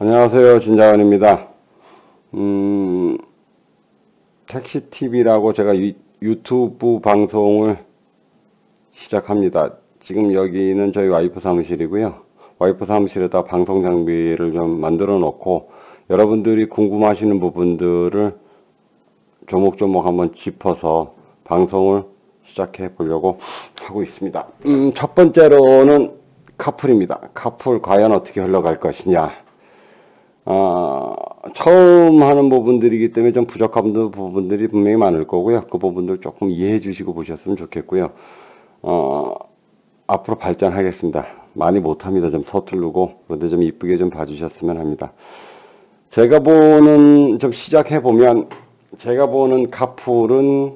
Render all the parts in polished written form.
안녕하세요. 진자원입니다. 택시TV라고 제가 유튜브 방송을 시작합니다. 지금 여기는 저희 와이프 사무실이고요. 와이프 사무실에다 방송 장비를 좀 만들어 놓고 여러분들이 궁금하시는 부분들을 조목조목 한번 짚어서 방송을 시작해 보려고 하고 있습니다. 첫 번째로는 카풀입니다. 카풀 과연 어떻게 흘러갈 것이냐. 처음 하는 부분들이기 때문에 좀 부족한 부분들이 분명히 많을 거고요. 그 부분들 조금 이해해 주시고 보셨으면 좋겠고요. 앞으로 발전하겠습니다. 많이 못합니다. 좀 서투르고, 그런데 좀 이쁘게 좀 봐주셨으면 합니다. 좀 시작해보면, 제가 보는 카풀은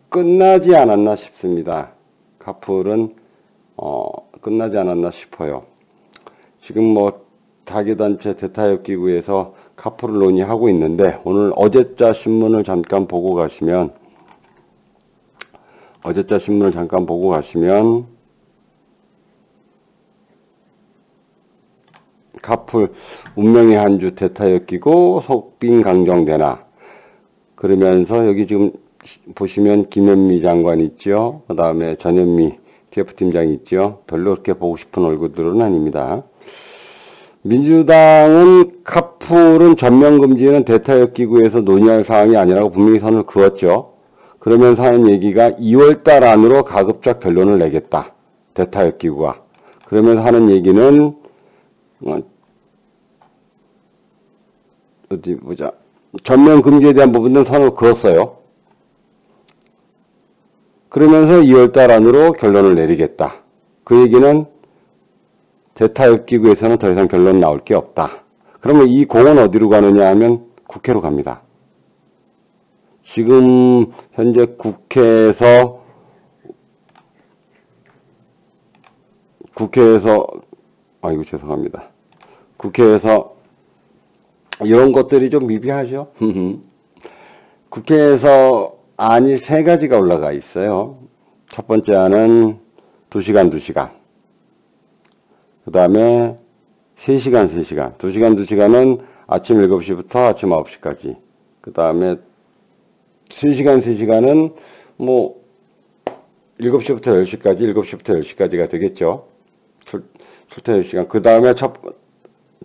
끝나지 않았나 싶습니다. 카풀은, 끝나지 않았나 싶어요. 지금 타계단체 대타협기구에서 카풀을 논의하고 있는데, 오늘 어제자 신문을 잠깐 보고 가시면, 카풀 운명의 한 주 대타협기구 속빈 강정되나, 그러면서 여기 지금 보시면 김현미 장관 있죠. 그 다음에 전현미 TF팀장 있죠. 별로 그렇게 보고 싶은 얼굴들은 아닙니다. 민주당은 카풀은 전면금지는 대타협기구에서 논의할 사항이 아니라고 분명히 선을 그었죠. 그러면서 하는 얘기가 2월달 안으로 가급적 결론을 내겠다. 대타협기구가. 그러면서 하는 얘기는 어디 보자. 전면금지에 대한 부분은 선을 그었어요. 그러면서 2월달 안으로 결론을 내리겠다. 그 얘기는 대타협기구에서는 더 이상 결론 나올 게 없다. 그러면 이 공은 어디로 가느냐 하면 국회로 갑니다. 지금 현재 국회에서 아이고 죄송합니다. 국회에서 이런 것들이 좀 미비하죠. 국회에서 안이 3가지가 올라가 있어요. 첫 번째 안은 2시간. 그 다음에 3시간. 2시간은 아침 7시부터 아침 9시까지. 그 다음에 3시간은 7시부터 10시까지, 7시부터 10시까지가 되겠죠. 출퇴근 시간. 그 다음에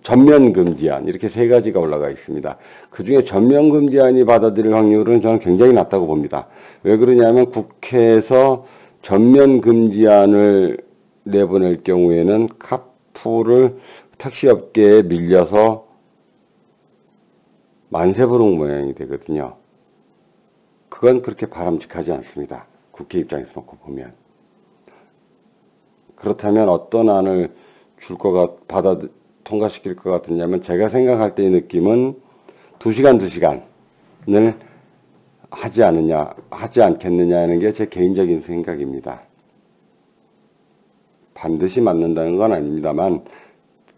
전면금지안. 이렇게 3가지가 올라가 있습니다. 그 중에 전면금지안이 받아들일 확률은 저는 굉장히 낮다고 봅니다. 왜 그러냐면 국회에서 전면금지안을 내보낼 경우에는 카풀을 택시업계에 밀려서 만세부릉 모양이 되거든요. 그건 그렇게 바람직하지 않습니다. 국회 입장에서 놓고 보면. 그렇다면 어떤 안을 통과시킬 것 같으냐면 제가 생각할 때의 느낌은 2시간을 하지 않겠느냐 하는 게 제 개인적인 생각입니다. 반드시 맞는다는 건 아닙니다만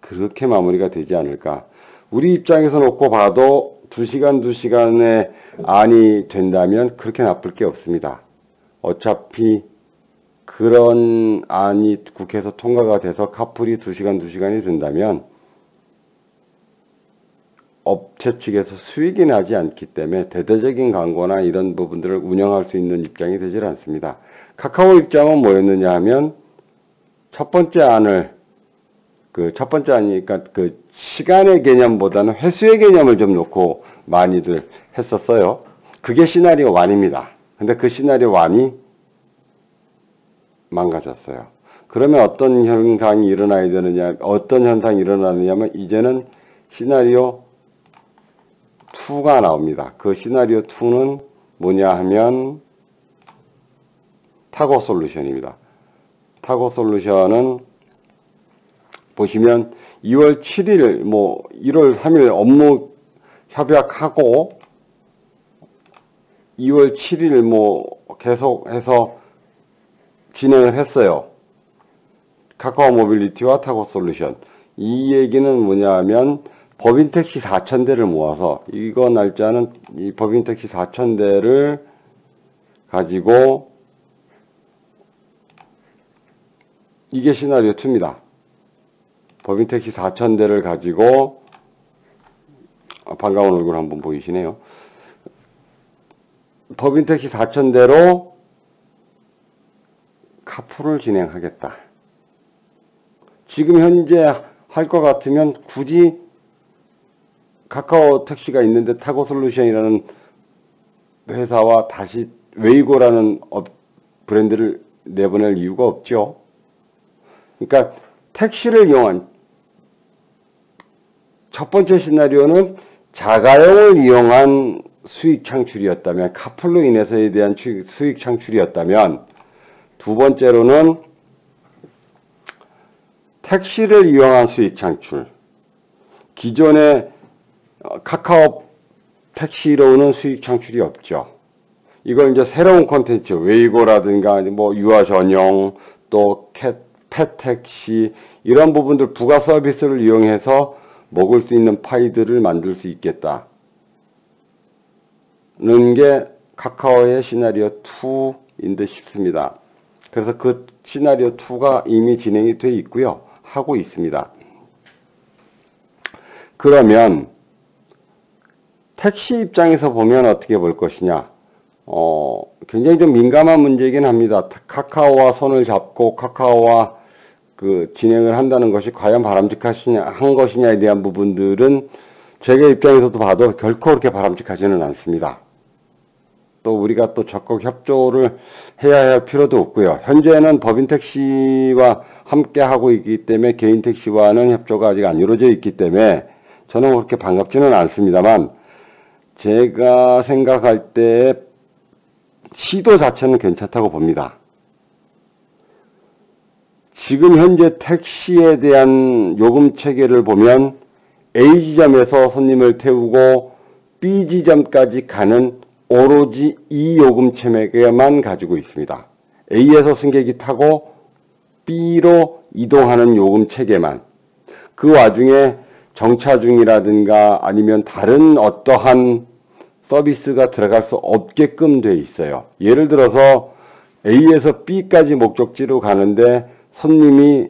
그렇게 마무리가 되지 않을까. 우리 입장에서 놓고 봐도 2시간의 안이 된다면 그렇게 나쁠 게 없습니다. 어차피 그런 안이 국회에서 통과가 돼서 카풀이 2시간이 된다면 업체 측에서 수익이 나지 않기 때문에 대대적인 광고나 이런 부분들을 운영할 수 있는 입장이 되질 않습니다. 카카오 입장은 뭐였느냐 하면 첫 번째 안이니까 그 시간의 개념보다는 횟수의 개념을 좀 놓고 많이들 했었어요. 그게 시나리오 1입니다. 근데 그 시나리오 1이 망가졌어요. 그러면 어떤 현상이 일어나느냐면 이제는 시나리오 2가 나옵니다. 그 시나리오 2는 뭐냐 하면 타고 솔루션입니다. 타고 솔루션은 보시면 2월 7일 1월 3일 업무 협약하고 2월 7일 계속해서 진행을 했어요. 카카오 모빌리티와 타고 솔루션. 이 얘기는 뭐냐 하면 법인 택시 4,000대를 모아서 이거 날짜는 이 법인 택시 4,000대를 가지고 이게 시나리오 2입니다. 법인 택시 4,000대를 가지고 반가운 얼굴 한번 보이시네요. 법인택시 4,000대로 카풀을 진행하겠다. 지금 현재 할 것 같으면 굳이 카카오 택시가 있는데 타고솔루션이라는 회사와 다시 웨이고라는 브랜드를 내보낼 이유가 없죠. 그러니까 택시를 이용한 첫 번째 시나리오는 자가용을 이용한 수익 창출이었다면, 카풀로 인해서에 대한 수익 창출이었다면, 두 번째로는 택시를 이용한 수익 창출. 기존의 카카오 택시로는 수익 창출이 없죠. 이걸 이제 새로운 콘텐츠, 웨이고라든가 뭐 유아 전용, 또 펫택시 이런 부분들 부가 서비스를 이용해서 먹을 수 있는 파이들을 만들 수 있겠다는 게 카카오의 시나리오 2인 듯 싶습니다. 그래서 그 시나리오 2가 이미 진행이 되어 있고요. 하고 있습니다. 그러면 택시 입장에서 보면 어떻게 볼 것이냐. 굉장히 좀 민감한 문제이긴 합니다. 카카오와 손을 잡고 카카오와 그 진행을 한다는 것이 과연 바람직한 것이냐에 대한 부분들은 제가 입장에서도 봐도 결코 그렇게 바람직하지는 않습니다. 또 우리가 또 적극 협조를 해야 할 필요도 없고요. 현재는 법인택시와 함께 하고 있기 때문에 개인택시와는 협조가 아직 안 이루어져 있기 때문에 저는 그렇게 반갑지는 않습니다만, 제가 생각할 때 시도 자체는 괜찮다고 봅니다. 지금 현재 택시에 대한 요금 체계를 보면 A지점에서 손님을 태우고 B지점까지 가는 오로지 이 요금 체계만 가지고 있습니다. A에서 승객이 타고 B로 이동하는 요금 체계만. 그 와중에 정차 중이라든가 아니면 다른 어떠한 서비스가 들어갈 수 없게끔 돼 있어요. 예를 들어서 A에서 B까지 목적지로 가는데 손님이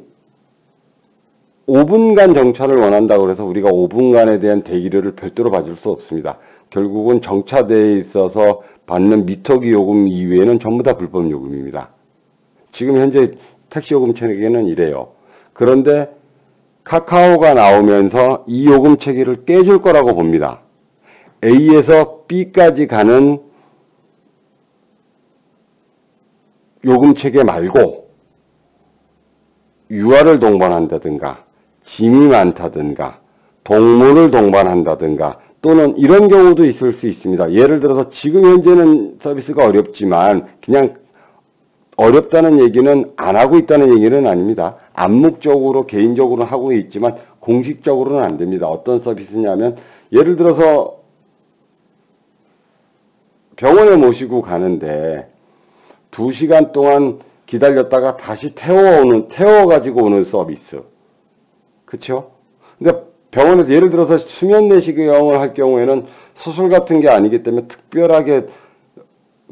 5분간 정차를 원한다고 해서 우리가 5분간에 대한 대기료를 별도로 받을 수 없습니다. 결국은 정차대에 있어서 받는 미터기 요금 이외에는 전부 다 불법 요금입니다. 지금 현재 택시 요금 체계는 이래요. 그런데 카카오가 나오면서 이 요금 체계를 깨줄 거라고 봅니다. A에서 B까지 가는 요금 체계 말고 유아를 동반한다든가 짐이 많다든가 동물을 동반한다든가 또는 이런 경우도 있을 수 있습니다. 예를 들어서 지금 현재는 서비스가 어렵지만 그냥 어렵다는 얘기는 안 하고 있다는 얘기는 아닙니다. 암묵적으로 개인적으로 하고 있지만 공식적으로는 안 됩니다. 어떤 서비스냐면 예를 들어서 병원에 모시고 가는데 2시간 동안 기다렸다가 다시 태워가지고 오는 서비스. 그쵸? 근데 병원에서 예를 들어서 수면 내시경을 할 경우에는 수술 같은 게 아니기 때문에 특별하게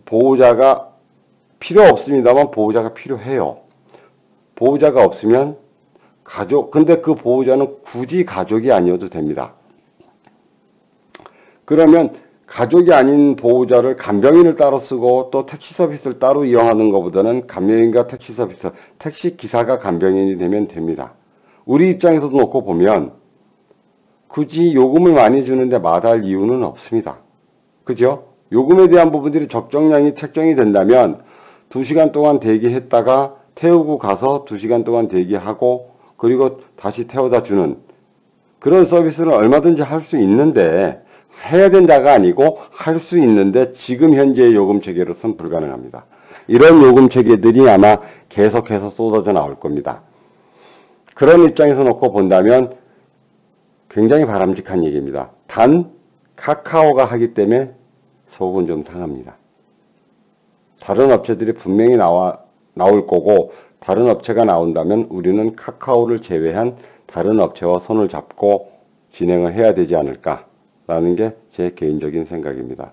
보호자가 필요 없습니다만 보호자가 필요해요. 보호자가 없으면 근데 그 보호자는 굳이 가족이 아니어도 됩니다. 그러면 가족이 아닌 보호자를 간병인을 따로 쓰고 또 택시 서비스를 따로 이용하는 것보다는 간병인과 택시 서비스, 택시 기사가 간병인이 되면 됩니다. 우리 입장에서도 놓고 보면 굳이 요금을 많이 주는데 마다할 이유는 없습니다. 그죠? 요금에 대한 부분들이 적정량이 책정이 된다면 2시간 동안 대기했다가 태우고 가서 2시간 동안 대기하고 그리고 다시 태워다 주는 그런 서비스는 얼마든지 할 수 있는데 해야 된다가 아니고 할 수 있는데 지금 현재의 요금 체계로서는 불가능합니다. 이런 요금 체계들이 아마 계속해서 쏟아져 나올 겁니다. 그런 입장에서 놓고 본다면 굉장히 바람직한 얘기입니다. 단 카카오가 하기 때문에 속은 좀 상합니다. 다른 업체들이 분명히 나올 거고 다른 업체가 나온다면 우리는 카카오를 제외한 다른 업체와 손을 잡고 진행을 해야 되지 않을까라는 게 제 개인적인 생각입니다.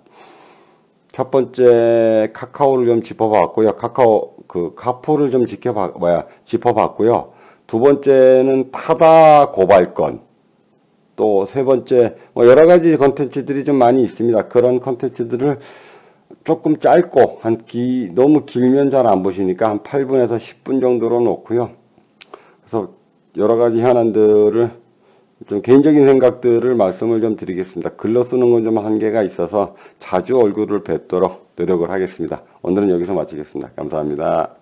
첫 번째 카카오를 좀 짚어봤고요. 카풀을 좀 짚어봤고요. 두 번째는 타다 고발건, 또 세 번째 뭐 여러 가지 컨텐츠들이 좀 많이 있습니다. 그런 컨텐츠들을 조금 짧고 너무 길면 잘 안 보시니까 한 8분에서 10분 정도로 놓고요. 그래서 여러 가지 현안들을 좀 개인적인 생각들을 말씀을 좀 드리겠습니다. 글로 쓰는 건 좀 한계가 있어서 자주 얼굴을 뵙도록 노력을 하겠습니다. 오늘은 여기서 마치겠습니다. 감사합니다.